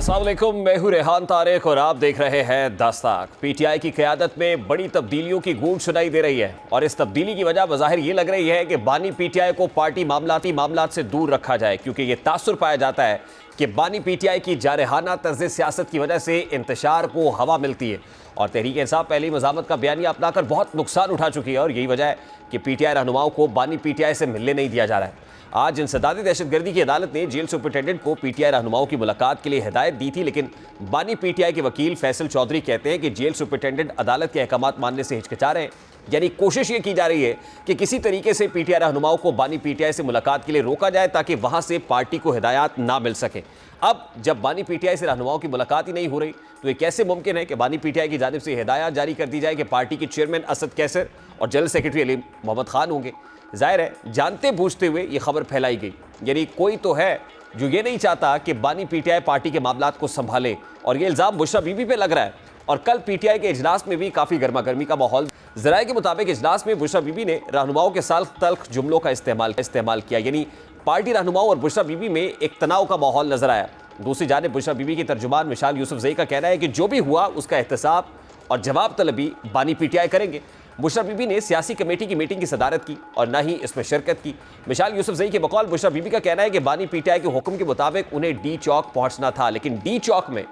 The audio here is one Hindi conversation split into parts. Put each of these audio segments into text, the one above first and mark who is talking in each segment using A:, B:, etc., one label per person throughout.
A: अस्सलाम वालेकुम, मैं हूं रेहान तारिक और आप देख रहे हैं दास्ताक। पीटीआई की क़यादत में बड़ी तब्दीलियों की गूंज सुनाई दे रही है और इस तब्दीली की वजह बज़ाहिर ये लग रही है कि बानी पीटीआई को पार्टी मामलात से दूर रखा जाए, क्योंकि ये तासुर पाया जाता है कि बानी पीटीआई की जारहाना तर्ज़ सियासत की वजह से इंतशार को हवा मिलती है और तहरीक इंसाफ पहली मज़ामत का बयानिया अपनाकर बहुत नुकसान उठा चुकी है और यही वजह है कि पीटीआई रहनुमाओं को बानी पीटीआई से मिलने नहीं दिया जा रहा है। आज इंसदादी दहशतगर्दी की अदालत ने जेल सुपरिटेंडेंट को पीटीआई रहनुमाओं की मुलाकात के लिए हिदायत दी थी, लेकिन बानी पीटीआई के वकील फैसल चौधरी कहते हैं कि जेल सुपरिटेंडेंट अदालत के अहकामात मानने से हिचकिचा रहे हैं। यानी कोशिश ये की जा रही है कि किसी तरीके से पीटीआई रहनुमाओं को बानी पीटीआई से मुलाकात के लिए रोका जाए ताकि वहां से पार्टी को हिदायत ना मिल सके। अब जब बानी पीटीआई से रहनुमाओं की मुलाकात ही नहीं हो रही तो ये कैसे मुमकिन है कि बानी पीटीआई की जानिब से हिदायत जारी कर दी जाए कि पार्टी के चेयरमैन असद कैसर और जनरल सेक्रेटरी अली मोहम्मद खान होंगे। जाहिर है जानते बूझते हुए ये खबर फैलाई गई, यानी कोई तो है जो ये नहीं चाहता कि बानी पीटीआई पार्टी के मामलात को संभाले और ये इल्ज़ाम बुशरा बीबी पे लग रहा है। और कल पीटीआई के इजलास में भी काफ़ी गर्मा गर्मी का माहौल। ज़राए के मुताबिक इजलास में बुशरा बीबी ने रहनुमाओं के साथ तल्ख जुमलों का इस्तेमाल किया, यानी पार्टी रहनुमाओं और बुशरा बीबी में एक तनाव का माहौल नजर आया। दूसरी जानिब बुशरा बीबी की तर्जुमान मिशाल यूसुफजई का कहना है कि जो भी हुआ उसका एहतसाब और जवाब तलबी बानी पीटीआई करेंगे। बुशरा बीबी ने सियासी कमेटी की मीटिंग की सदारत की और न ही इसमें शिरकत की। मिशाल यूसुफजई के बकौल बुशरा बीबी का कहना है कि बानी पीटीआई के हुक्म के मुताबिक उन्हें डी चौक पहुंचना था, लेकिन डी चौक में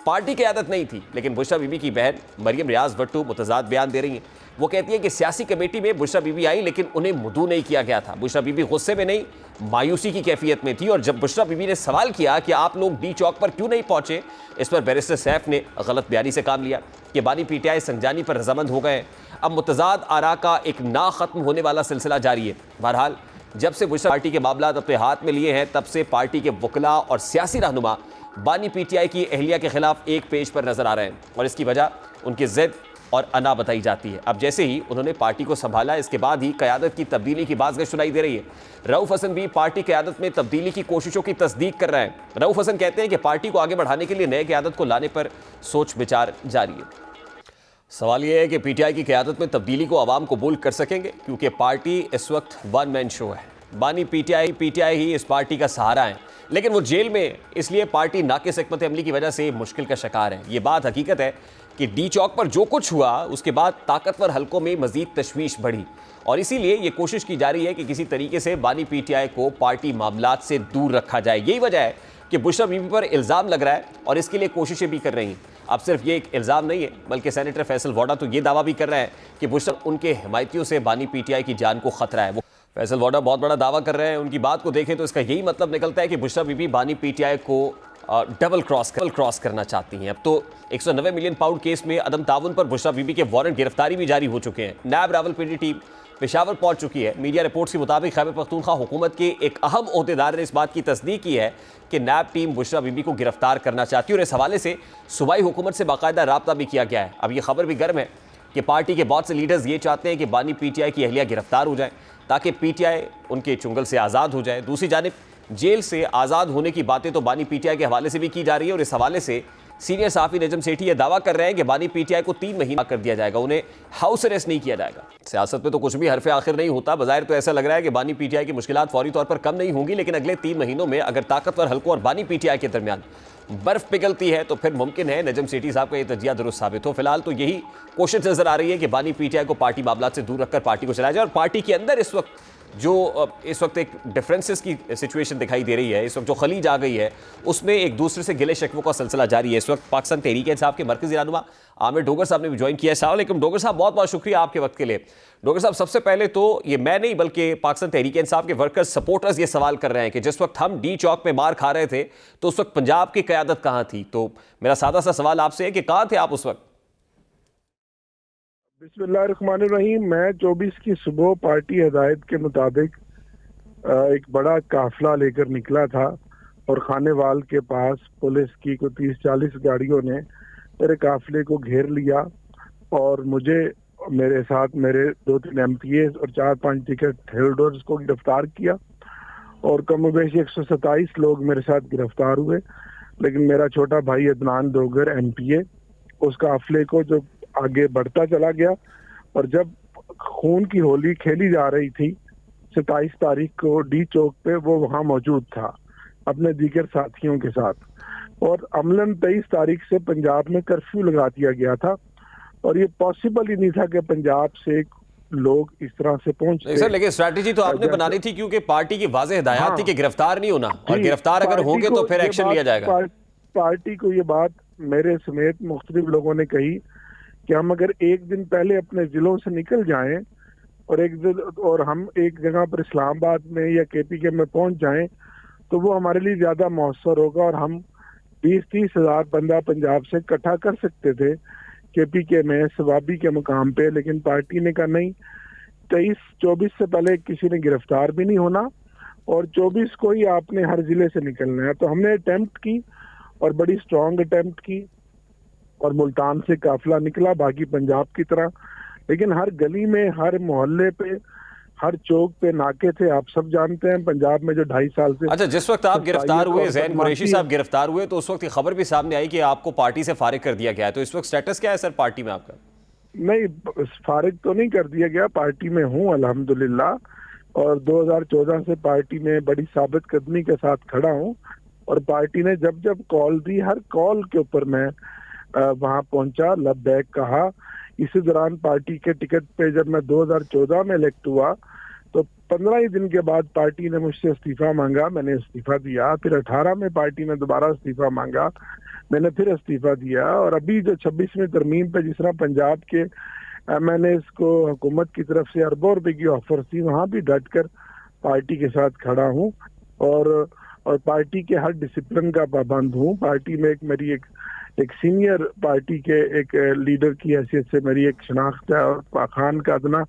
A: पार्टी की आदत नहीं थी। लेकिन बुशरा बीबी की बहन मरियम रियाज भट्टू मुतजाद बयान दे रही हैं। वो कहती है कि सियासी कमेटी में बुशरा बीबी आई लेकिन उन्हें मुदू नहीं किया गया था। बुशरा बीबी गुस्से में नहीं, मायूसी की कैफियत में थी और जब बुशरा बीबी ने सवाल किया कि आप लोग डी चौक पर क्यों नहीं पहुंचे, इस पर बैरिस्टर सैफ ने गलत बयानी से काम लिया कि बानी पीटीआई संजानी पर रजामंद हो गए। अब मुतजाद आरा का एक ना ख़त्म होने वाला सिलसिला जारी है। बहरहाल जब से बुशरा पार्टी के मामलात अपने हाथ में लिए हैं तब से पार्टी के वकला और सियासी रहनुमा बानी पीटीआई की अहलिया के खिलाफ एक पेज पर नजर आ रहे हैं और इसकी वजह उनकी जिद और अना बताई जाती है। अब जैसे ही उन्होंने पार्टी को संभाला इसके बाद ही क़यादत की तब्दीली की बाज़गश सुनाई दे रही है। रऊफ़ हसन भी पार्टी क़यादत में तब्दीली की कोशिशों की तस्दीक कर रहे हैं। रऊफ़ हसन कहते हैं कि पार्टी को आगे बढ़ाने के लिए नए क़यादत को लाने पर सोच विचार जारी है। सवाल यह है कि पीटीआई की क़यादत में तब्दीली को आवाम कबूल कर सकेंगे, क्योंकि पार्टी इस वक्त वन मैन शो है। बानी पीटीआई ही इस पार्टी का सहारा है, लेकिन वो जेल में, इसलिए पार्टी नाक़िस हिकमत अमली की वजह से मुश्किल का शिकार है। ये बात हकीकत है कि डी चौक पर जो कुछ हुआ उसके बाद ताकतवर हलकों में मजीद तशवीश बढ़ी और इसीलिए ये कोशिश की जा रही है कि किसी तरीके से बानी पीटीआई को पार्टी मामलात से दूर रखा जाए। यही वजह है कि बुशरा बीबी पर इल्ज़ाम लग रहा है और इसके लिए कोशिशें भी कर रही हैं। अब सिर्फ ये एक इल्ज़ाम नहीं है, बल्कि सेनेटर फैसल वाडा तो ये दावा भी कर रहे हैं कि बुशरा उनके हिमायतियों से बानी पीटीआई की जान को खतरा है। वो फैसल वाडा बहुत बड़ा दावा कर रहे हैं। उनकी बात को देखें तो इसका यही मतलब निकलता है कि बुशरा बीबी बानी पीटीआई को डबल क्रॉस करना चाहती हैं। अब तो 190 मिलियन पाउंड केस में अदम ताउन पर बुशरा बीबी के वारंट गिरफ्तारी भी जारी हो चुके हैं। नैब रावलपिंडी टीम पेशावर पहुंच चुकी है। मीडिया रिपोर्ट्स के मुताबिक खैबर पख्तूनख्वा हुकूमत के एक अहम ओहदेदार ने इस बात की तस्दीक की है कि नैब टीम बुशरा बीबी को गिरफ्तार करना चाहती है और इस हवाले से सूबाई हुकूमत से बाकायदा राब्ता भी किया गया है। अब ये खबर भी गर्म है कि पार्टी के बहुत से लीडर्स ये चाहते हैं कि बानी पीटीआई की अहलिया गिरफ्तार हो जाए ताकि पीटीआई उनके चुंगल से आज़ाद हो जाए। दूसरी जानिब जेल से आज़ाद होने की बातें तो बानी पीटीआई के हवाले से भी की जा रही है और इस हवाले से सीनियर सहाफ़ी नजम सेठी ये दावा कर रहे हैं कि बानी पीटीआई को 3 महीना कर दिया जाएगा, उन्हें हाउस अरेस्ट नहीं किया जाएगा। सियासत में तो कुछ भी हरफ आखिर नहीं होता। बज़ाहिर तो ऐसा लग रहा है कि बानी पीटीआई की मुश्किलात फौरी तौर पर कम नहीं होंगी, लेकिन अगले 3 महीनों में अगर ताकतवर हलकों और बानी पीटीआई के दरमियान बर्फ पिघलती है तो फिर मुमकिन है नजम सेठी साहब का ये तजिया दुरुस्त साबित हो। फिलहाल तो यही कोशिश नजर आ रही है कि बानी पीटीआई को पार्टी मामलात से दूर रखकर पार्टी को चलाया जाए और पार्टी के अंदर इस वक्त एक डिफरेंसेस की सिचुएशन दिखाई दे रही है। इस वक्त जो खलीज आ गई है उसमें एक दूसरे से गिले शिकवों का सिलसिला जारी है। इस वक्त पाकिस्तान तहरीक इंसाफ के मरकज़ी रहनुमा आमिर डोगर साहब ने भी ज्वाइन किया है। अस्सलाम वालेकुम डोगर साहब, बहुत बहुत शुक्रिया आपके वक्त के लिए। डोगर साहब, सबसे पहले तो ये मैं नहीं बल्कि पाकिस्तान तहरीक इंसाफ के वर्कर्स सपोर्टर्स ये सवाल कर रहे हैं कि जिस वक्त हम डी चौक में मार खा रहे थे तो उस वक्त पंजाब की क़यादत कहाँ थी? तो मेरा सादा सा सवाल आपसे है कि कहाँ थे आप उस वक्त?
B: बिस्मिल्लाहिर्रहमानिर्रहीम। मैं 24 की सुबह पार्टी हदायत के मुताबिक एक बड़ा काफिला लेकर निकला था और खानेवाल के पास पुलिस की कोई 30-40 गाड़ियों ने मेरे काफिले को घेर लिया और मुझे, मेरे साथ मेरे 2-3 एमपीए और 4-5 टिकट होल्डर्स को गिरफ्तार किया और कमोबेश 127 लोग मेरे साथ गिरफ्तार हुए। लेकिन मेरा छोटा भाई अदनान डोगर एमपीए उस काफिले को जो आगे बढ़ता चला गया और जब खून की होली खेली जा रही थी 27 तारीख को डी चौक पे वो वहाँ मौजूद था अपने दीगर साथियों के साथ। और अमलन 23 तारीख से पंजाब में कर्फ्यू लगा दिया गया था और ये पॉसिबल ही नहीं था कि पंजाब से लोग इस तरह से पहुंचते।
A: सर लेकिन स्ट्रैटेजी तो आपने बनानी थी, क्योंकि पार्टी की वाज़ेह हिदायत थी कि गिरफ्तार नहीं होना, और गिरफ्तार अगर होंगे तो फिर एक्शन लिया जाएगा।
B: पार्टी को ये बात मेरे समेत मुख्तलिफ लोगों ने कही कि हम अगर एक दिन पहले अपने जिलों से निकल जाएं और हम एक जगह पर इस्लामाबाद में या केपीके में पहुंच जाएं तो वो हमारे लिए ज्यादा मौसर होगा और हम 20-30 हजार बंदा पंजाब से इकट्ठा कर सकते थे केपीके में सवाबी के मुकाम पे। लेकिन पार्टी ने कहा नहीं, 23-24 से पहले किसी ने गिरफ्तार भी नहीं होना और 24 को ही आपने हर जिले से निकलना है। तो हमने अटेम्प्ट की और बड़ी स्ट्रांग अटेम्प्ट की और मुल्तान से काफिला निकला बाकी पंजाब की तरह, लेकिन हर गली में, हर मोहल्ले पे, हर चौक पे नाके थे। आप सब जानते हैं पंजाब में जो 2.5 साल से।
A: अच्छा, जिस वक्त आप गिरफ्तार हुए, ज़ैन कुरैशी साहब गिरफ्तार हुए, तो उस वक्त ये खबर भी सामने आई कि आपको पार्टी से फारिग कर दिया गया है। तो इस वक्त स्टेटस क्या है सर पार्टी में आपका?
B: नहीं, फारिग तो नहीं कर दिया गया, पार्टी में हूँ अल्हम्दुलिल्लाह, और 2014 से पार्टी में बड़ी साबित कदमी के साथ खड़ा हूँ। और पार्टी ने जब जब कॉल दी, हर कॉल के ऊपर मैं वहां पहुंचा, लब्बैक कहा। इसी दौरान पार्टी के टिकट पे जब मैं 2014 में इलेक्ट हुआ तो 15 ही दिन के बाद पार्टी ने मुझसे इस्तीफा मांगा, मैंने इस्तीफा दिया। फिर 18 में पार्टी ने दोबारा इस्तीफा मांगा, मैंने फिर इस्तीफा दिया। और अभी जो 26वीं तरमीम पे जिस तरह पंजाब के मैंने इसको हुकूमत की तरफ से अरबों रुपए की ऑफर थी, वहां भी डट कर पार्टी के साथ खड़ा हूँ और पार्टी के हर डिसिप्लिन का पाबंद हूँ। पार्टी में मेरी एक सीनियर पार्टी के एक लीडर की हैसियत से मेरी एक शनाख्त है और पाखान का अदना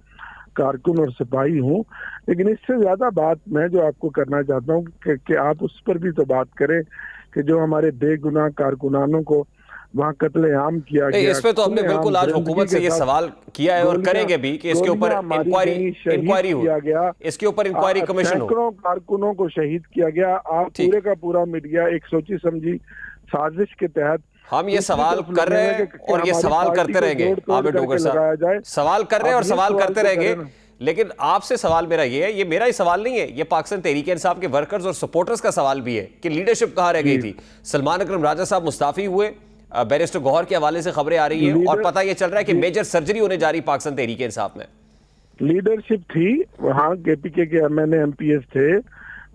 B: कारकुन और सिपाही हूँ। लेकिन इससे ज्यादा बात मैं जो आपको करना चाहता हूँ कि आप उस पर भी तो बात करें कि जो हमारे बेगुनाह कारकुनानों को वहाँ कत्लेआम किया गया।
A: इस पे तो हमने बिल्कुल आज हुकूमत से ये सवाल किया है और करेंगे भी कि इसके ऊपर इंक्वायरी हो गया, इसके ऊपर इंक्वायरी कमीशन हो।
B: सैकड़ों कारकुनों को शहीद किया गया। आप पूरे का पूरा मीडिया एक सोची समझी साजिश के तहत
A: हम ये सवाल कर रहे हैं और ये सवाल करते रहेंगे। आबिद डोगर साहब सवाल कर रहे हैं और सवाल करते रहेंगे, लेकिन आपसे सवाल मेरा ये है, ये मेरा ही सवाल नहीं है, ये पाकिस्तान तहरीक इंसाफ के वर्कर्स और सपोर्टर्स का सवाल भी है कि लीडरशिप कहाँ रह गई थी। सलमान अकरम राजा साहब मुस्ताफी हुए, बैरिस्टर गौहर के हवाले से खबरें आ रही हैं और पता ये चल रहा है कि मेजर सर्जरी होने जा रही पाकिस्तान तहरीक इंसाफ में।
B: लीडरशिप थी वहाँ, केपीके के एमएनए एमपीएस थे,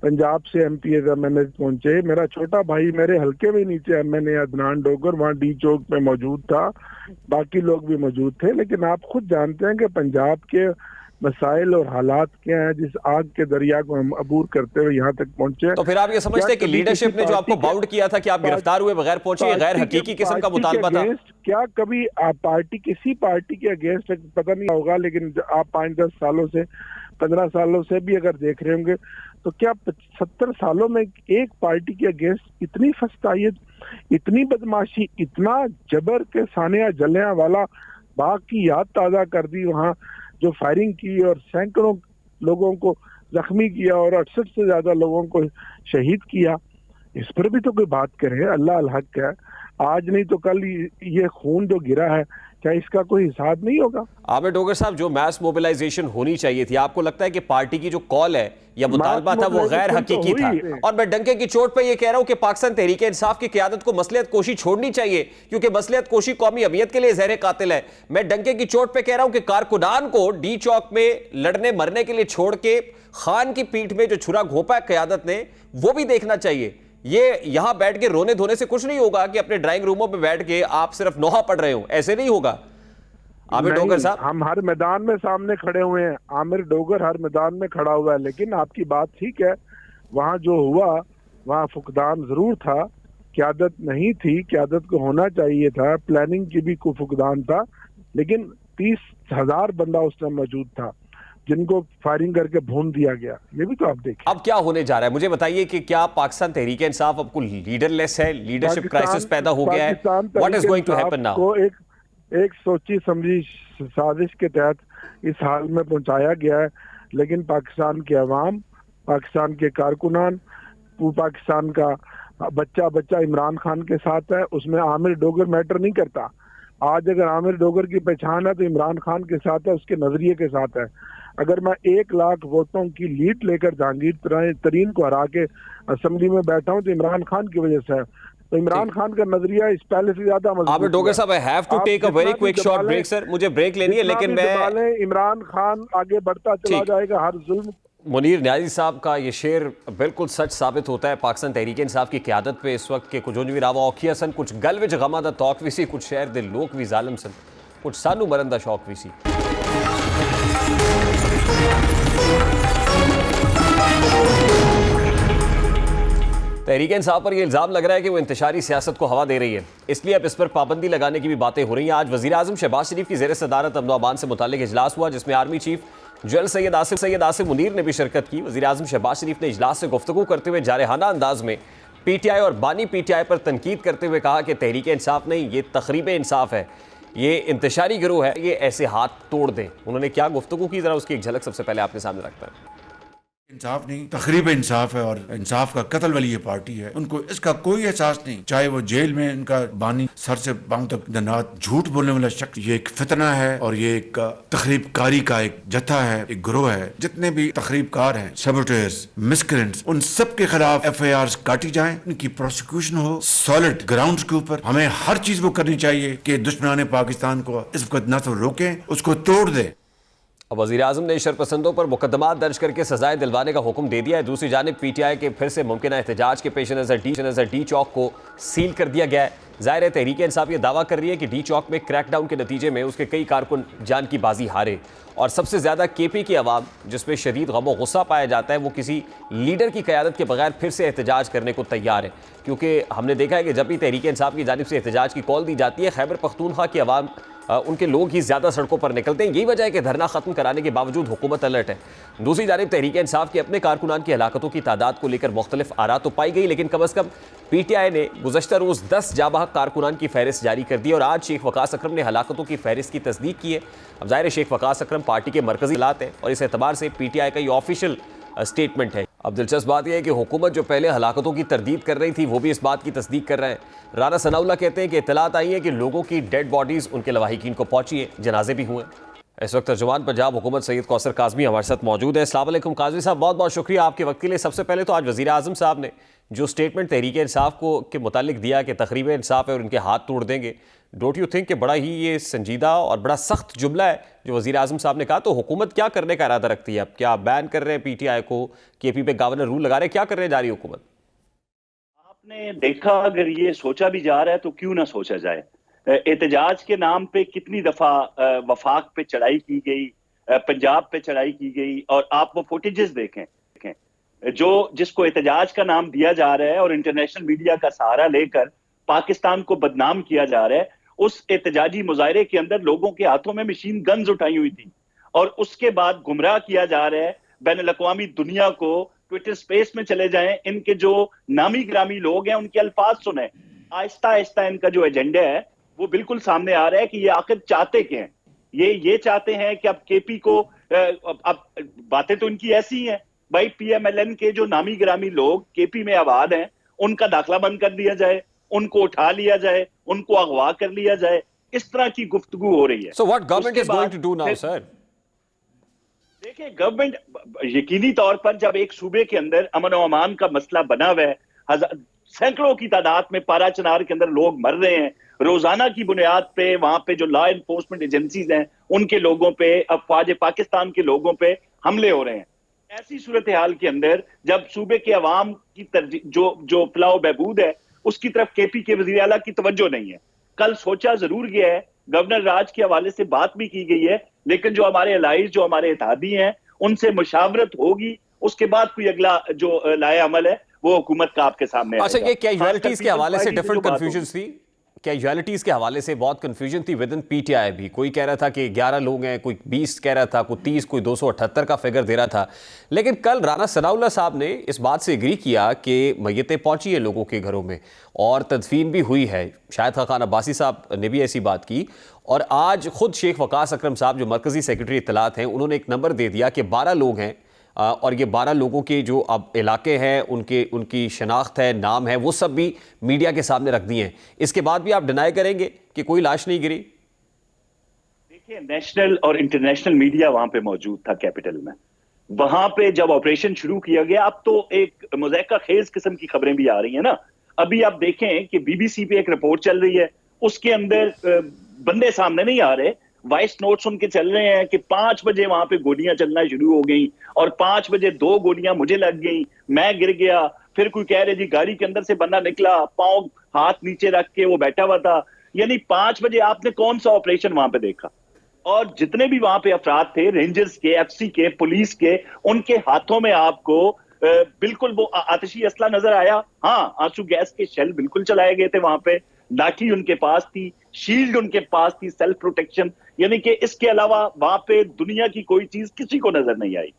B: पंजाब से एमपीएस एमएनए पहुंचे। मेरा छोटा भाई मेरे हल्के में नीचे एमएनए अदनान डोगर वहाँ डी चौक में मौजूद था, बाकी लोग भी मौजूद थे। लेकिन आप खुद जानते हैं कि पंजाब के मसाइल और हालात क्या हैं, जिस आग के दरिया को हम अबूर करते हुए यहाँ तक पहुंचे।
A: तो फिर आप ये समझते हैं कि लीडरशिप ने जो आपको बाउंड किया था कि आप गिरफ्तार हुए बगैर पहुंचे, गैर हकीकी किस्म का मुतालबा था?
B: क्या कभी आप पार्टी, किसी पार्टी के अगेंस्ट पता नहीं होगा, लेकिन आप 5-10 सालों से, 15 सालों से भी अगर देख रहे होंगे तो क्या 70 सालों में एक पार्टी के अगेंस्ट इतनी फस्तायत, इतनी बदमाशी, इतना जबर के सानिया जलियां वाला बाग की याद ताजा कर दी, वहाँ जो फायरिंग की और सैकड़ों लोगों को जख्मी किया और 68 से ज्यादा लोगों को शहीद किया। इस पर भी तो कोई बात करे। अल्लाह अल हक है, आज नहीं तो कल ये खून जो गिरा है, क्या इसका कोई हिसाब नहीं होगा?
A: आबिद डोगर साहब, जो मैस मोबिलाइजेशन होनी चाहिए थी, आपको लगता है कि पार्टी की जो कॉल है या मुतालबा था वो गैर हकीकी था? और मैं डंके की चोट पे ये कह रहा हूं कि पाकिस्तान तहरीक इंसाफ की क़यादत को मसलियत कोशी छोड़नी चाहिए, क्योंकि मसलियत कोशी कौमी अहमियत के लिए जहर कातिल है। मैं डंके की चोट पे कह रहा हूं कि कारकुनान को डी चौक में लड़ने मरने के लिए छोड़ के खान की पीठ में जो छुरा घोंपा है क़यादत ने, वो भी देखना चाहिए। ये यहां बैठ के रोने धोने से कुछ नहीं होगा कि अपने ड्राइंग रूमों में बैठ के आप सिर्फ नोहा पढ़ रहे हो, ऐसे नहीं होगा। आमिर डोगर साहब,
B: हम हर मैदान में सामने खड़े हुए हैं, आमिर डोगर हर मैदान में खड़ा हुआ है। लेकिन आपकी बात ठीक है, वहां जो हुआ वहां फुकदान जरूर था, क़यादत नहीं थी, क़यादत को होना चाहिए था, प्लानिंग की भी कोई फुकदान था। लेकिन 30,000 बंदा उस टाइम मौजूद था जिनको फायरिंग करके भून दिया गया। ये भी तो आप देखिए।
A: अब क्या होने जा रहा है, मुझे बताइए कि क्या पाकिस्तान तहरीक इंसाफ अब कोई लीडरलेस है, लीडरशिप क्राइसिस पैदा हो गया है? What is going to happen now?
B: एक सोची समझी साजिश के तहत इस हाल में पहुंचाया गया है। लेकिन पाकिस्तान के अवाम, पाकिस्तान के कारकुनान, पाकिस्तान का बच्चा इमरान खान के साथ है। उसमें आमिर डोगर मैटर नहीं करता। आज अगर आमिर डोगर की पहचान है तो इमरान खान के साथ है, उसके नजरिए के साथ है। अगर मैं 1 लाख वोटों की लीड लेकर जहांगीर तरीन को हरा के असेंबली में बैठा हूं तो इमरान खान की वजह से है। तो इमरान खान का नजरिया इस पहले से ज्यादा मजबूत
A: आबिद डोगर
B: हुआ।
A: साहब, आई हैव टू
B: आप
A: टेक अ
B: जितना
A: वेरी
B: भी
A: क्विक
B: दबा
A: शॉर्ट
B: लें,
A: ब्रेक सर, मुझे ब्रेक लेनी है,
B: जितना
A: लेकिन
B: भी दबा
A: मैं
B: लें, इमरान खान आगे बढ़ता चला
A: ठीक।
B: जाएगा हर जुल्म।
A: मुनीर न्याजी साहब का ये शेर बिल्कुल सच साबित होता है। पाकिस्तान तहरीक इंसाफ की क़यादत पे इस वक्त के कुछ भी रावा औखिया सन, कुछ गल विच गमा दा तौक वी सी, कुछ शहर दे लोग भी जालिम सन, कुछ सानू मरन दा शौक भी सी। तहरीक इंसाफ पर यह इल्ज़ाम लग रहा है कि वो इंतशारी सियासत को हवा दे रही है, इसलिए अब इस पर पाबंदी लगाने की भी बातें हो रही हैं। आज वज़ीर आज़म शहबाज शरीफ की ज़ेर सदारत अमन व अमान से मुताल्लिक इजलास हुआ, जिसमें army chief general Syed Asim Munir ने भी शिरकत की। वज़ीर आज़म शहबाज शरीफ ने इजलास से गुफ्तगू करते हुए जारहाना अंदाज में PTI और बानी PTI पर तनकीद करते हुए कहा कि तहरीक इंसाफ नहीं, ये तखरीब इंसाफ है, ये इंतशारी गिरोह है, ये ऐसे हाथ तोड़ दें। उन्होंने क्या गुफ्तगू की, ज़रा उसकी एक झलक सबसे पहले आपके सामने रखता है।
C: इंसाफ नहीं, तकरीब इंसाफ है और इंसाफ का कत्ल वाली ये पार्टी है। उनको इसका कोई एहसास नहीं, चाहे वो जेल में इनका बानी सर से पांव तक दनात झूठ बोलने वाला शख्स, ये एक फितना है और ये एक तकरीब कारी का एक जत्था है, एक ग्रोह है। जितने भी तकरीब कार हैं, सबोटेयर्स, मिसक्रेंट्स, उन सब के खिलाफ FIRs काटी जाएं, उनकी प्रोसिक्यूशन हो सॉलिड ग्राउंड्स के ऊपर। हमें हर चीज वो करनी चाहिए कि दुश्मनाने पाकिस्तान को इस वक्त न तो रोकें, उसको तोड़ दें।
A: अब वज़ीर आज़म ने शरपसंदों पर मुकदमा दर्ज करके सजाएं दिलवाने का हुक्म दे दिया है। दूसरी जानिब PTI के फिर से मुमकिन एहतजाज के पेश नज़र डी चौक को सील कर दिया गया है। ज़ाहिर है तहरीक इंसाफ ये दावा कर रही है कि डी चौक में क्रैकडाउन के नतीजे में उसके कई कारकुन जान की बाजी हारे, और सबसे ज़्यादा KP की आवाम जिसमें शदीद गम गुस्सा पाया जाता है, वो किसी लीडर की क़यादत के बगैर फिर से एहतजाज करने को तैयार है। क्योंकि हमने देखा है कि जब भी तहरीक इंसाफ की जानिब से एहतजाज की कॉल दी जाती है, खैबर पख्तूनख्वा की आवाम, उनके लोग ही ज़्यादा सड़कों पर निकलते हैं। यही वजह है कि धरना ख़त्म कराने के बावजूद हुकूमत अलर्ट है। दूसरी जानिब तहरीक इंसाफ के अपने कारकुनान की हलाकतों की तादाद को लेकर मुख्तलिफ आरा तो पाई गई, लेकिन कम अज़ कम PTI ने गुज़श्ता रोज़ 10 जाबाह कारकुनान की फहरिस्त जारी कर दी और आज शेख वकास अकरम ने हलाकतों की फहरिस्त की तस्दीक की है। अब ज़ाहिर है शेख वकास अकरम पार्टी के मरकज़ी हालात हैं और इस एतबार से PTI का ये ऑफिशियल स्टेटमेंट है। अब दिलचस्प बात यह है कि हुकूमत जो पहले हलाकतों की तरदीद कर रही थी, वो भी इस बात की तस्दीक कर रहे हैं। राना सनाउल्लाह कहते हैं कि इत्तलात आई है कि लोगों की डेड बॉडीज़ उनके लवाहिकीन को पहुंची है, जनाजे भी हुए। इस वक्त तर्जुमान पंजाब हुकूमत सैयद कौसर काज़मी हमारे साथ मौजूद है। अस्सलाम वालेकुम काज़मी साहब, बहुत बहुत शुक्रिया आपके वक्त के लिए। सबसे पहले तो आज वज़ीर आज़म साहब ने जो स्टेटमेंट तहरीक इंसाफ को के मुतालिक दिया कि तकरीब इंसाफ है और इनके हाथ तोड़ देंगे, डोंट यू थिंक कि बड़ा ही ये संजीदा और बड़ा सख्त जुमला है जो वज़ीर आज़म साहब ने कहा? तो हुकूमत क्या करने का इरादा रखती है? अब क्या बैन कर रहे हैं PTI को, KP पे गवर्नर रूल लगा रहे हैं, क्या कर रहे हैं जारी हुकूमत?
D: आपने देखा, अगर ये सोचा भी जा रहा है तो क्यों ना सोचा जाए। एहतजाज के नाम पे कितनी दफा वफाक पे चढ़ाई की गई, पंजाब पे चढ़ाई की गई, और आप वो फुटेजेस देखें जो जिसको एहतजाज का नाम दिया जा रहा है और इंटरनेशनल मीडिया का सहारा लेकर पाकिस्तान को बदनाम किया जा रहा है। उस एहतजाजी मुजाहरे के अंदर लोगों के हाथों में मशीन गन्स उठाई हुई थी और उसके बाद गुमराह किया जा रहा है बैनुल अक़वामी दुनिया को। ट्विटर स्पेस में चले जाएं, इनके जो नामी ग्रामी लोग हैं उनके अल्फाज सुने। आहिस्ता आहिस्ता इनका जो एजेंडा है वो बिल्कुल सामने आ रहा है कि ये आखिर चाहते क्या हैं। ये चाहते हैं कि अब KP को, अब बातें तो इनकी ऐसी ही हैं भाई, PMLN के जो नामी ग्रामी लोग KP में आबाद हैं उनका दाखिला बंद कर दिया जाए, उनको उठा लिया जाए, उनको अगवा कर लिया जाए। इस तरह की गुफ्तगू हो रही है।
A: So what government is going to do now, sir?
D: देखिए, गवर्नमेंट यकीनी तौर पर जब एक सूबे के अंदर अमन और अमान का मसला बना हुआ है, सैकड़ों की तादाद में पारा चनार के अंदर लोग मर रहे हैं, रोजाना की बुनियाद पे वहां पे जो लॉ एनफोर्समेंट एजेंसीज हैं उनके लोगों पे, अफवाज पाकिस्तान के लोगों पे हमले हो रहे हैं। ऐसी सूरत हाल के अंदर जब सूबे के अवाम की जो फलाह बहबूद है उसकी तरफ KP के वज़ीर आला की तवज्जो नहीं है। कल सोचा जरूर गया है, गवर्नर राज के हवाले से बात भी की गई है, लेकिन जो हमारे अलाइज, जो हमारे इत्तेहादी हैं, उनसे मुशावरत होगी, उसके बाद कोई अगला जो लाए अमल है वो हुकूमत का आपके सामने।
A: अच्छा, ये कैजुअलिटीज के हवाले से डिफरेंट कंफ्यूजन थी, कैजुअलिटीज के हवाले से बहुत कंफ्यूजन थी विद इन PTI भी। कोई कह रहा था कि 11 लोग हैं, कोई 20 कह रहा था, कोई 30, कोई 278 का फिगर दे रहा था। लेकिन कल राना सनाउल्लाह साहब ने इस बात से एग्री किया कि मैयतें पहुंची है लोगों के घरों में और तदफीन भी हुई है। शायद खान अब्बासी साहब ने भी ऐसी बात की, और आज खुद शेख वकास अकरम साहब जो मरकजी सेक्रेटरी इत्तलात हैं, उन्होंने एक नंबर दे दिया कि 12 लोग हैं और ये 12 लोगों के जो अब इलाके हैं, उनकी शनाख्त है, नाम है, वो सब भी मीडिया के सामने रख दिए हैं। इसके बाद भी आप डिनाई करेंगे कि कोई लाश नहीं गिरी?
D: देखिए, नेशनल और इंटरनेशनल मीडिया वहां पे मौजूद था कैपिटल में। वहां पे जब ऑपरेशन शुरू किया गया, अब तो एक मुज़ाहिका खेज किस्म की खबरें भी आ रही है ना। अभी आप देखें कि बीबीसी पे एक रिपोर्ट चल रही है, उसके अंदर बंदे सामने नहीं आ रहे, वॉइस नोट्स उनके चल रहे हैं कि 5 बजे वहां पे गोलियां चलना शुरू हो गई और 5 बजे 2 गोलियां मुझे लग गई, मैं गिर गया। फिर कोई कह रहे जी गाड़ी के अंदर से बंदा निकला, पांव हाथ नीचे रख के वो बैठा हुआ था। यानी 5 बजे आपने कौन सा ऑपरेशन वहां पे देखा? और जितने भी वहां पे अफराद थे, रेंजर्स के, एफसी के, पुलिस के, उनके हाथों में आपको बिल्कुल वो आतिशी असला नजर आया। हाँ, आंसू गैस के शेल बिल्कुल चलाए गए थे वहां पे, लाठी उनके पास थी, शील्ड उनके पास थी, सेल्फ प्रोटेक्शन। यानी कि इसके अलावा वहां पे दुनिया की कोई चीज किसी को नजर नहीं आई।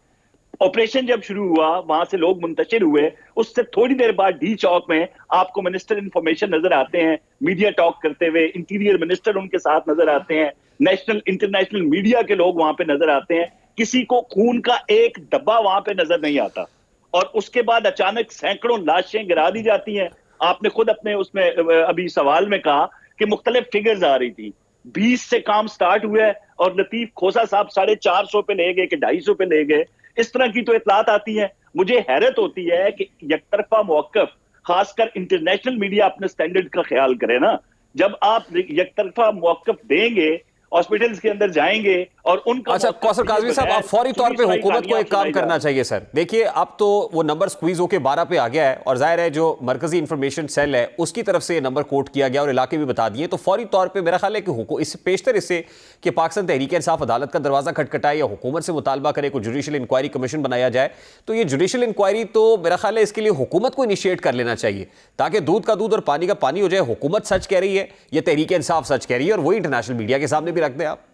D: ऑपरेशन जब शुरू हुआ, वहां से लोग मुंतशिर हुए, उससे थोड़ी देर बाद डी चौक में आपको मिनिस्टर इंफॉर्मेशन नजर आते हैं मीडिया टॉक करते हुए, इंटीरियर मिनिस्टर उनके साथ नजर आते हैं, नेशनल इंटरनेशनल मीडिया के लोग वहां पे नजर आते हैं। किसी को खून का एक डब्बा वहां पे नजर नहीं आता। और उसके बाद अचानक सैकड़ों लाशें गिरा दी जाती हैं। आपने खुद अपने उसमें अभी सवाल में कहा कि मुख्तलिफ फिगर्स आ रही थी, 20 से काम स्टार्ट हुआ है और लतीफ खोसा साहब 450 पे ले गए कि 250 पे ले गए, इस तरह की तो इतलात आती है। मुझे हैरत होती है कि यकतरफा मौकफ, खासकर इंटरनेशनल मीडिया अपने स्टैंडर्ड का ख्याल करे ना। जब आप यकतरफा मौकफ देंगे, हॉस्पिटल्स के अंदर जाएंगे और उनका
A: अच्छा कौसर काजमी साहब, आप फौरी तौर पे हुकूमत को एक काम करना चाहिए सर। देखिए अब तो वो नंबर स्क्वीज होके 12 पे आ गया है और जाहिर है जो मरकजी इंफॉर्मेशन सेल है उसकी तरफ से नंबर कोट किया गया और इलाके भी बता दिए, तो फौरी तौर पे मेरा ख्याल है कि इस पेशतर इससे कि पाकिस्तान तहरीक इंसाफ अदालत का दरवाजा खटखटाए या हुकूमत से मुतालबा करे कोई जुडिशल इंक्वायरी कमीशन बनाया जाए। तो ये जुडिशल इंक्वायरी तो मेरा ख्याल है इसके लिए हुकूमत को इनिशिएट कर लेना चाहिए ताकि दूध का दूध और पानी का पानी हो जाए। हुकूमत सच कह रही है, ये तहरीक इंसाफ सच कह रही है और वही इंटरनेशनल मीडिया के सामने भी रख दें आप।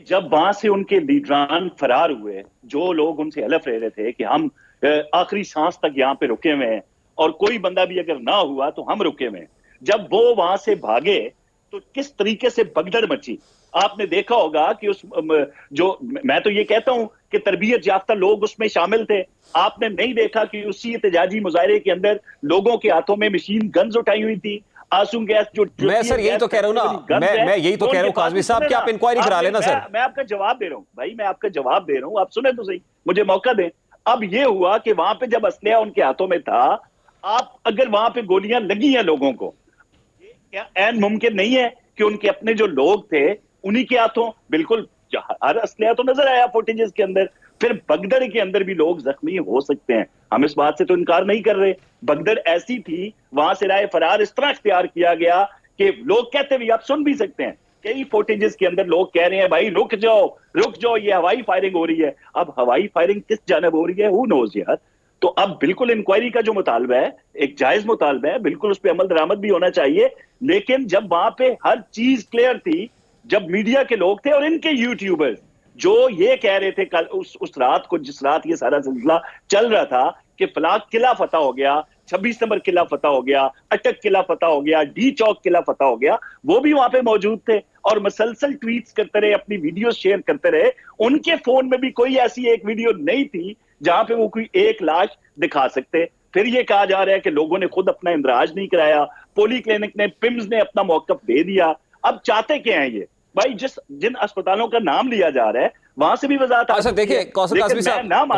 D: जब वहां से उनके लीडरान फरार हुए, जो लोग उनसे हलफ रह रहे थे कि हम आखिरी सांस तक यहाँ पे रुके हुए हैं और कोई बंदा भी अगर ना हुआ तो हम रुके हुए हैं, जब वो वहां से भागे तो किस तरीके से भगदड़ मची। आपने देखा होगा कि उस जो मैं तो ये कहता हूं कि तरबियत याफ्ता लोग उसमें शामिल थे। आपने नहीं देखा कि उसी एहतजाजी मुजाहरे के अंदर लोगों के हाथों में मशीन गन्स उठाई हुई थी, आंसू गैस जो
A: मैं सर यही तो कह रहा हूं ना, मैं यही तो कह रहा हूं काजमी साहब कि आप इंक्वायरी करा लेना सर।
D: मैं आपका जवाब दे रहा हूं भाई, मैं आपका जवाब दे रहा हूं, आप सुने तो सही, मुझे मौका दें। अब ये हुआ कि वहां पे जब असलहा उनके हाथों में था, आप अगर वहां पे गोलियां लगी हैं लोगों को, क्या ऐन मुमकिन नहीं है कि उनके अपने जो लोग थे उन्हीं के हाथों, बिल्कुल हर असलहा तो नजर आया फुटेजेस के अंदर, फिर भगदड़ के अंदर भी लोग जख्मी हो सकते हैं, हम इस बात से तो इनकार नहीं कर रहे। भगदड़ ऐसी थी, वहां से राय फरार इस तरह इख्तियार किया गया कि लोग कहते भी, आप सुन भी सकते हैं कई फुटेजेस के अंदर लोग कह रहे हैं भाई रुक जाओ ये हवाई फायरिंग हो रही है। अब हवाई फायरिंग किस जानब हो रही है, हू नोज यार। तो अब बिल्कुल इंक्वायरी का जो मुतालबा है एक जायज मुतालबा है, बिल्कुल उस पर अमल दरामद भी होना चाहिए। लेकिन जब वहां पे हर चीज क्लियर थी, जब मीडिया के लोग थे और इनके यूट्यूबर्स जो ये कह रहे थे कल उस रात को, जिस रात ये सारा सिलसिला चल रहा था कि फलाह किला फतह हो गया, 26 नंबर किला फतह हो गया, अटक किला फतह हो गया, डी चौक किला फतह हो गया, वो भी वहां पे मौजूद थे और मसलसल ट्वीट्स करते रहे, अपनी वीडियो शेयर करते रहे। उनके फोन में भी कोई ऐसी एक वीडियो नहीं थी जहां पे वो कोई एक लाश दिखा सकते। फिर ये कहा जा रहा है कि लोगों ने खुद अपना इंदराज नहीं कराया, पोली क्लिनिक ने, पिम्स ने अपना मौकफ दे दिया। अब चाहते क्या है ये भाई, जिन अस्पतालों का नाम लिया जा रहा है वहां से भी वजाहत।
A: अच्छा देखिए कौसर काज़मी साहब,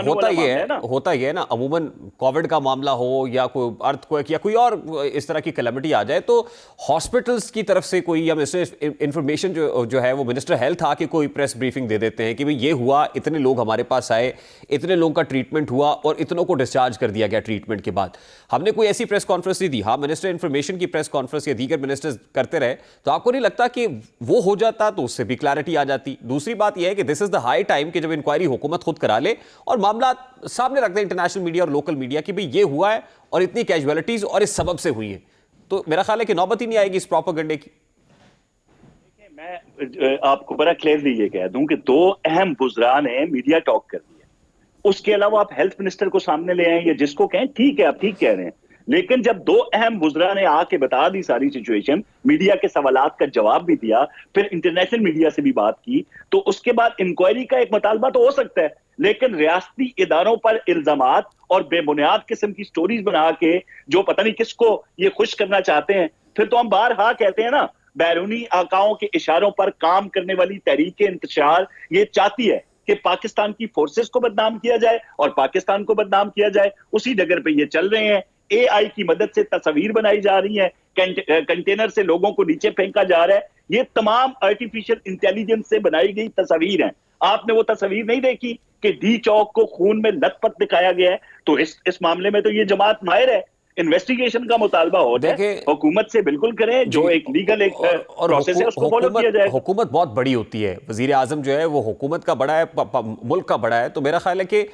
A: होता ये है ना अमूमन कोविड का मामला हो या कोई अर्थक्वेक या कोई और इस तरह की कैलेमिटी आ जाए तो हॉस्पिटल्स की तरफ से कोई या इंफॉर्मेशन जो है वो मिनिस्टर हेल्थ आके कोई प्रेस ब्रीफिंग दे देते हैं कि भाई ये हुआ, इतने लोग हमारे पास आए, इतने लोगों का ट्रीटमेंट हुआ और इतनों को डिस्चार्ज कर दिया गया ट्रीटमेंट के बाद। हमने कोई ऐसी प्रेस कॉन्फ्रेंस नहीं दी। हाँ, मिनिस्टर इंफॉर्मेशन की प्रेस कॉन्फ्रेंस या दीगर मिनिस्टर्स करते रहे, तो आपको नहीं लगता कि वो हो जाता तो उससे भी क्लैरिटी आ जाती? दूसरी बात यह है कि this is the high time कि जब इंक्वायरी हुकूमत खुद करा ले और मामला सामने रख दे इंटरनेशनल मीडिया और लोकल मीडिया की भी ये हुआ है और इतनी कैजुअलिटीज और इस सबब से हुई है, तो मेरा ख्याल है कि नौबत ही नहीं आएगी इस प्रोपेगेंडे की।
D: मैं आपको बड़ा क्लियरली ये कह दूं कि दो अहम बुज़रा ने मीडिया टॉक कर दिया, उसके अलावा आप हेल्थ मिनिस्टर को सामने ले आए या जिसको कहें, ठीक है आप ठीक कह रहे हैं, लेकिन जब दो अहम बुज़रा ने आके बता दी सारी सिचुएशन, मीडिया के सवालात का जवाब भी दिया, फिर इंटरनेशनल मीडिया से भी बात की, तो उसके बाद इंक्वायरी का एक मुतालबा तो हो सकता है। लेकिन रियासती इदारों पर इल्जामात और बेबुनियाद किस्म की स्टोरीज बना के जो पता नहीं किसको ये खुश करना चाहते हैं, फिर तो हम बारहा कहते हैं ना, बैरूनी आकाओं के इशारों पर काम करने वाली तहरीक इंतशार ये चाहती है कि पाकिस्तान की फोर्सेस को बदनाम किया जाए और पाकिस्तान को बदनाम किया जाए। उसी डगर पे ये चल रहे हैं AI की मदद से तस्वीर बनाई जा रही है, कंटेनर से लोगों को नीचे फेंका जा रहा है, ये तमाम आर्टिफिशियल इंटेलिजेंस से बनाई गई तस्वीर है। आपने वो तस्वीर नहीं देखी कि डी चौक को खून में लथपथ दिखाया गया है? तो इस मामले में तो ये जमात माहिर है, इन्वेस्टिगेशन का मुतालबा हो जाए, हुकूमत से बिल्कुल करें, जो एक लीगल एक प्रोसेस है उसको फॉलो किया जाए।
A: हुकूमत बहुत बड़ी होती है, वजीर आजम जो है वो हुकूमत का बड़ा है, मुल्क का बड़ा है, तो मेरा ख्याल है कि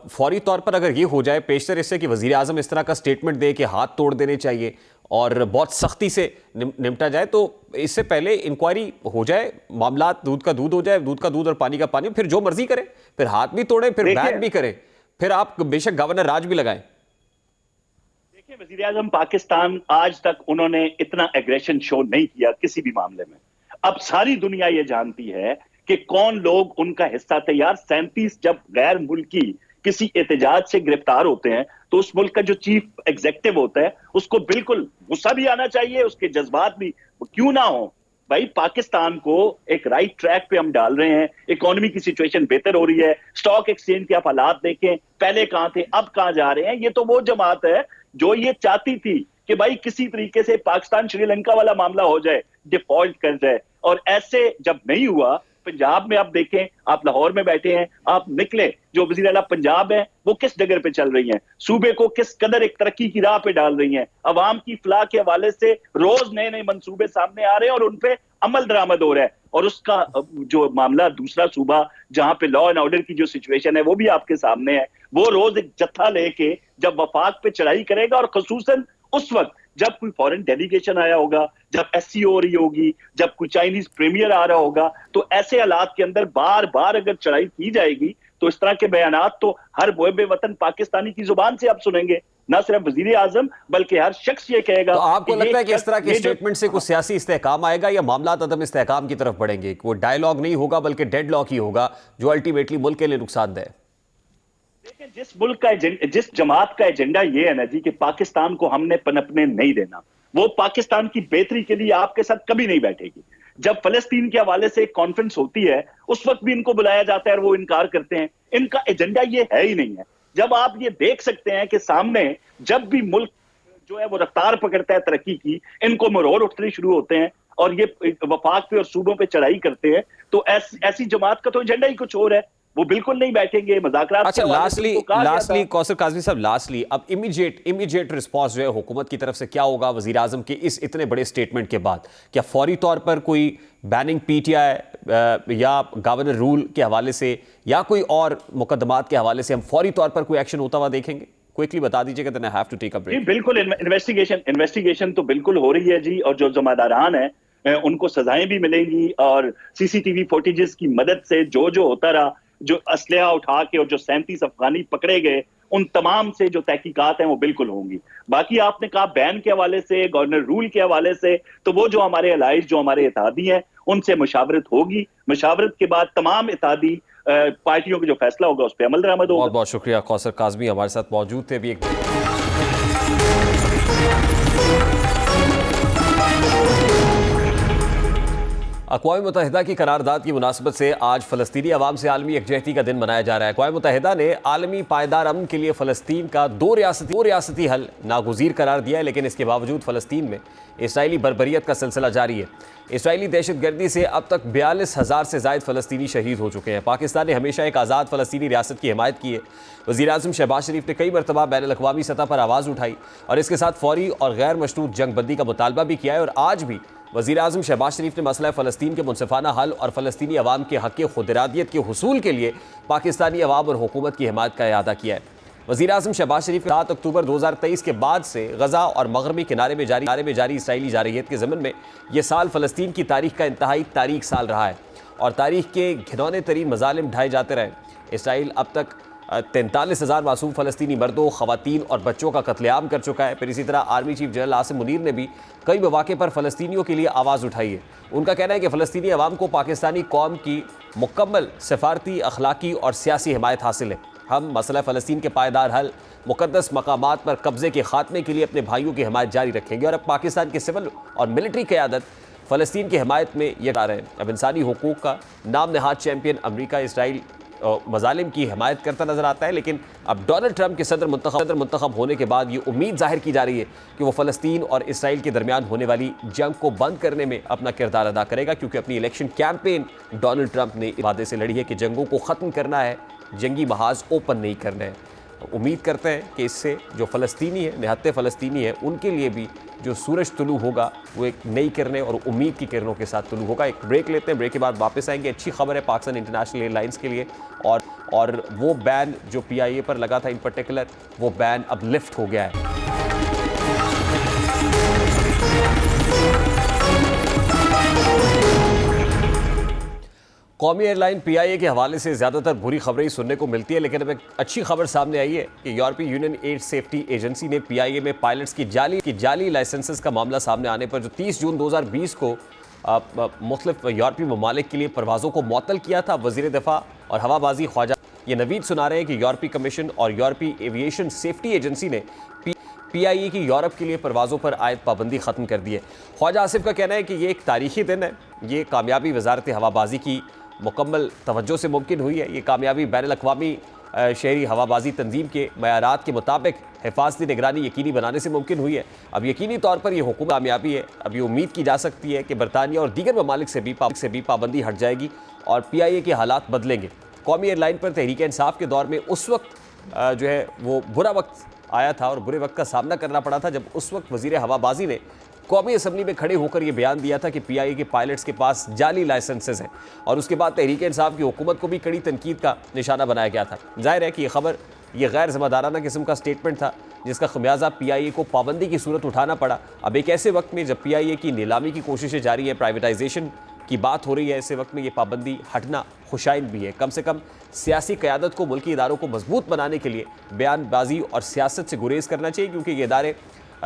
A: फौरी तौर पर अगर ये हो जाए, पेशतर इससे कि वजीर आजम इस तरह का स्टेटमेंट दे कि हाथ तोड़ देने चाहिए और बहुत सख्ती से निपटा जाए, तो इससे पहले इंक्वायरी हो जाए, मामला दूध का दूध हो जाए, दूध का दूध और पानी का पानी, फिर जो मर्जी करें, फिर हाथ भी तोड़े, फिर बैन भी करें, फिर आप बेशक गवर्नर राज भी लगाएं।
D: देखिए, वजीर आजम पाकिस्तान आज तक उन्होंने इतना एग्रेशन शो नहीं किया किसी भी मामले में। अब सारी दुनिया ये जानती है कि कौन लोग उनका हिस्सा थे। यार 37 जब गैर मुल्की किसी एहतजाज से गिरफ्तार होते हैं तो उस मुल्क का जो चीफ एग्जीक्यूटिव होता है उसको बिल्कुल गुस्सा भी आना चाहिए, उसके जज्बात भी क्यों ना हो। भाई पाकिस्तान को एक राइट ट्रैक पे हम डाल रहे हैं, इकोनॉमी की सिचुएशन बेहतर हो रही है, स्टॉक एक्सचेंज के आप हालात देखें, पहले कहां थे अब कहां जा रहे हैं। ये तो वो जमात है जो ये चाहती थी कि भाई किसी तरीके से पाकिस्तान श्रीलंका वाला मामला हो जाए, डिफॉल्ट कर जाए, और ऐसे जब नहीं हुआ, पंजाब में आप देखें, आप लाहौर में बैठे हैं, आप निकले, जो वज़ीर आला पंजाब है वो किस जगह पे चल रही हैं, सूबे को किस कदर एक तरक्की की राह पे डाल रही हैं, अवाम की फलाह के हवाले से रोज नए नए मंसूबे सामने आ रहे हैं और उन पे अमल दरामद हो रहा है। और उसका जो मामला दूसरा सूबा जहां पे लॉ एंड ऑर्डर की जो सिचुएशन है वो भी आपके सामने है, वो रोज एक जत्था लेके जब वफाक पे चढ़ाई करेगा, और खसूसन उस वक्त जब कोई फॉरेन डेलीगेशन आया होगा, जब SCO हो रही होगी, जब कोई चाइनीज प्रीमियर आ रहा होगा, तो ऐसे हालात के अंदर बार बार अगर चढ़ाई की जाएगी तो इस तरह के बयानात तो हर मुहब्बे वतन पाकिस्तानी की जुबान से आप सुनेंगे, ना सिर्फ वजीर आजम बल्कि हर शख्स ये कहेगा।
A: तो आपको लगता है कि इस तरह के स्टेटमेंट से कुछ सियासी इस्तेहकाम आएगा या मामला अदम इस्तेहकाम की तरफ बढ़ेंगे? वो डायलॉग नहीं होगा बल्कि डेडलॉक ही होगा जो अल्टीमेटली मुल्क के लिए नुकसानदेह है।
D: देखिए, जिस मुल्क का जिस जमात का एजेंडा ये है ना जी कि पाकिस्तान को हमने पनपने नहीं देना, वो पाकिस्तान की बेहतरी के लिए आपके साथ कभी नहीं बैठेगी। जब फलस्तीन के हवाले से एक कॉन्फ्रेंस होती है उस वक्त भी इनको बुलाया जाता है और वो इनकार करते हैं। इनका एजेंडा ये है ही नहीं है। जब आप ये देख सकते हैं कि सामने जब भी मुल्क जो है वो रफ्तार पकड़ता है तरक्की की, इनको मरोड़ उठने शुरू होते हैं और ये वफाक पे और सूबों पे चढ़ाई करते हैं, तो ऐसी जमात का तो एजेंडा ही कुछ और है, वो बिल्कुल नहीं बैठेंगे मुज़ाकरात।
A: अच्छा, लास्टली कौसर काज़मी साहब, लास्टली अब इमीडिएट रिस्पॉन्स जो है हुकूमत की तरफ से क्या होगा वज़ीर आज़म के इस इतने बड़े स्टेटमेंट के बाद? क्या फौरी तौर पर कोई बैनिंग PTI या गवर्नर रूल के हवाले से या कोई और मुकदमात के हवाले से हम फौरी तौर पर कोई एक्शन होता हुआ देखेंगे? क्विकली बता दीजिएगा, then I have to take a break.
D: जी बिल्कुल, इन्वेस्टिगेशन तो बिल्कुल हो रही है जी, और जो ज़िम्मेदारान है उनको सजाएं भी मिलेंगी, और CCTV फुटेजेस की मदद से जो जो होता रहा, जो असलहा उठा के और जो 37 अफगानी पकड़े गए, उन तमाम से जो तहकीकात हैं वो बिल्कुल होंगी। बाकी आपने कहा बैन के हवाले से, गवर्नर रूल के हवाले से, तो वो जो हमारे अलाइज, जो हमारे इत्तेहादी हैं, उनसे मुशावरत होगी। मुशावरत के बाद तमाम इत्तेहादी पार्टियों का जो फैसला होगा उस पर अमल दरामद होगा।
A: बहुत बहुत शुक्रिया। कौसर काज़मी हमारे साथ मौजूद थे। अभी एक अक़वाम मुत्तहिदा की करारदाद की मुनासबत से आज फ़लस्तीनी अवाम से आलमी यकजहती का दिन मनाया जा रहा है। अक़वाम मुत्तहिदा ने आलमी पायदार अमन के लिए फ़लस्तीन का दो रियासती हल नागुज़ीर करार दिया है, लेकिन इसके बावजूद फ़लस्तीन में इसराइली बर्बरियत का सिलसिला जारी है। इसराइली दहशतगर्दी से अब तक 42,000 से ज़ायद फ़लस्तीनी शहीद हो चुके हैं। पाकिस्तान ने हमेशा एक आज़ाद फ़लस्तीनी रियासत की हिमायत की है। वज़ीर आज़म शहबाज शरीफ ने कई मरतबा बैनुल अक़वामी सतह पर आवाज़ उठाई और इसके साथ फौरी और गैर मशरूत जंगबंदी का मुतालबा भी किया है। और आज भी वज़ीर आज़म शहबाज शरीफ ने मसला फ़लस्तीन के मुनसिफ़ाना हल और फ़लस्तीनी अवाम के हक़ खुदरादियत के हुसूल के लिए पाकिस्तानी अवाम और हुकूमत की हिमायत का इरादा किया है। वज़ीर आज़म शहबाज शरीफ 7 अक्टूबर 2023 के बाद से गज़ा और मग़रबी किनारे में जारी इसराइली जारहियत के ज़मन में यह साल फ़लस्तीन की तारीख़ का इंतहाई तारीख साल रहा है और तारीख़ के घिनौने तरीन मज़ालिम ढाए जाते रहे। इसराइल अब तक 43,000 मासूम फ़लस्तीनी मर्दों, ख़वातीन और बच्चों का कत्लेआम कर चुका है। फिर इसी तरह army chief general Asim Munir ने भी कई मौक़े पर फ़लस्तीनियों के लिए आवाज़ उठाई है। उनका कहना है कि फ़लस्तीनी अवाम को पाकिस्तानी कौम की मुकम्मल सफ़ारती, अखलाकी और सियासी हिमायत हासिल है। हम मसला फ़लस्तीन के पायदार हल, मुक़द्दस मकामात पर कब्ज़े के ख़ात्मे के लिए अपने भाइयों की हिमायत जारी रखेंगे और अब पाकिस्तान की सिविल और मिलिट्री क़यादत फ़लस्तीन की हिमायत में ये आ रहे हैं। अब इंसानी हुकूक़ का नाम नहाद चैम्पियन अमरीका इसराइल मजालिम की हिमायत करता नजर आता है। लेकिन अब डोनाल्ड ट्रंप के सदर मुंतखब होने के बाद ये उम्मीद जाहिर की जा रही है कि वो फ़लस्तीन और इसराइल के दरमियान होने वाली जंग को बंद करने में अपना किरदार अदा करेगा, क्योंकि अपनी इलेक्शन कैंपेन डोनाल्ड ट्रंप ने वादे से लड़ी है कि जंगों को ख़त्म करना है, जंगी महाज ओपन नहीं करना है। तो उम्मीद करते हैं कि इससे जो फ़लस्तीनी है, निहत्ते फ़लस्तीनी है, उनके लिए भी जो सूरज तुलू होगा वो एक नई किरणें और उम्मीद की किरणों के साथ तुलू होगा। एक ब्रेक लेते हैं, ब्रेक के बाद वापस आएंगे। अच्छी खबर है पाकिस्तान इंटरनेशनल एयरलाइंस के लिए, और वो बैन जो PIA पर लगा था इन पर्टिकुलर, वो बैन अब लिफ्ट हो गया है। कौमी एयरलाइन PIA के हवाले से ज़्यादातर बुरी खबरें ही सुनने को मिलती है, लेकिन अब एक अच्छी खबर सामने आई है कि यूरोपीय यूनियन एयर सेफ्टी एजेंसी ने PIA में पायलट्स की जाली लाइसेंसेस का मामला सामने आने पर जो 30 जून 2020 को मुख्तलिफ यूरोपीय ममालिक के लिए परवाज़ों को मुअत्तल किया था, वज़ीर दिफा और हवाबाजी ख्वाजा ये नवीद सुना रहे हैं कि यूरोपीय कमीशन और यूरोपीय एविएशन सेफ्टी एजेंसी ने PIA की यूरोप के लिए परवाज़ों पर आयद पाबंदी ख़त्म कर दी है। ख्वाजा आसिफ का कहना है कि ये एक तारीख़ी दिन है, ये कामयाबी वजारत हवाबाजी की मुकम्मल तवज्जो से मुमकिन हुई है। ये कामयाबी बैनुल अक़वामी शहरी हवाबाजी तंजीम के मयारात के मुताबिक हिफाजती निगरानी यकीनी बनाने से मुमकिन हुई है। अब यकीनी तौर पर यह हुकूमत कामयाबी है। अब ये उम्मीद की जा सकती है कि बरतानिया और दीगर ममालिक से भी पाबंदी हट जाएगी और PIA के हालात बदलेंगे। कौमी एयरलाइन पर तहरीक इंसाफ के दौर में उस वक्त जो है वो बुरा वक्त आया था और बुरे वक्त का सामना करना पड़ा था, जब उस वक्त वज़ीर हवाबाजी ने कौमी असम्बली में खड़े होकर यह बयान दिया था कि PIA के पायलट्स के पास जाली लाइसेंसेस हैं, और उसके बाद तहरीक इंसाफ की हुकूमत को भी कड़ी तनकीद का निशाना बनाया गया था। जाहिर है कि यह खबर यह गैर ज़िम्मेदाराना किस्म का स्टेटमेंट था, जिसका खमियाजा PIA को पाबंदी की सूरत उठाना पड़ा। अब एक ऐसे वक्त में जब PIA की नीलामी की कोशिशें जारी हैं, प्राइवेटाइजेशन की बात हो रही है, ऐसे वक्त में ये पाबंदी हटना खुशाइन भी है। कम से कम सियासी क़यादत को मुल्की इदारों को मजबूत बनाने के लिए बयानबाजी और सियासत से गुरेज करना चाहिए, क्योंकि ये इदारे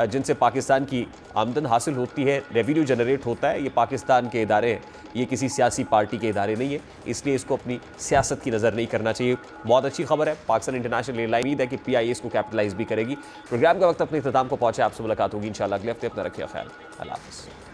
A: जिनसे पाकिस्तान की आमदन हासिल होती है, रेवेन्यू जनरेट होता है, ये पाकिस्तान के इदारे हैं, ये किसी सियासी पार्टी के इदारे नहीं है, इसलिए इसको अपनी सियासत की नज़र नहीं करना चाहिए। बहुत अच्छी खबर है, पाकिस्तान इंटरनेशनल एयरलाइन उम्मीद है कि PIA इसको कैपिटलाइज भी करेगी। प्रोग्राम का वक्त अपने इख्तिताम को पहुँचे, आपसे मुलाकात होगी इंशाल्लाह अगले हफ्ते। अपना रखिए ख्याल, अल्लाह हाफ़िज़।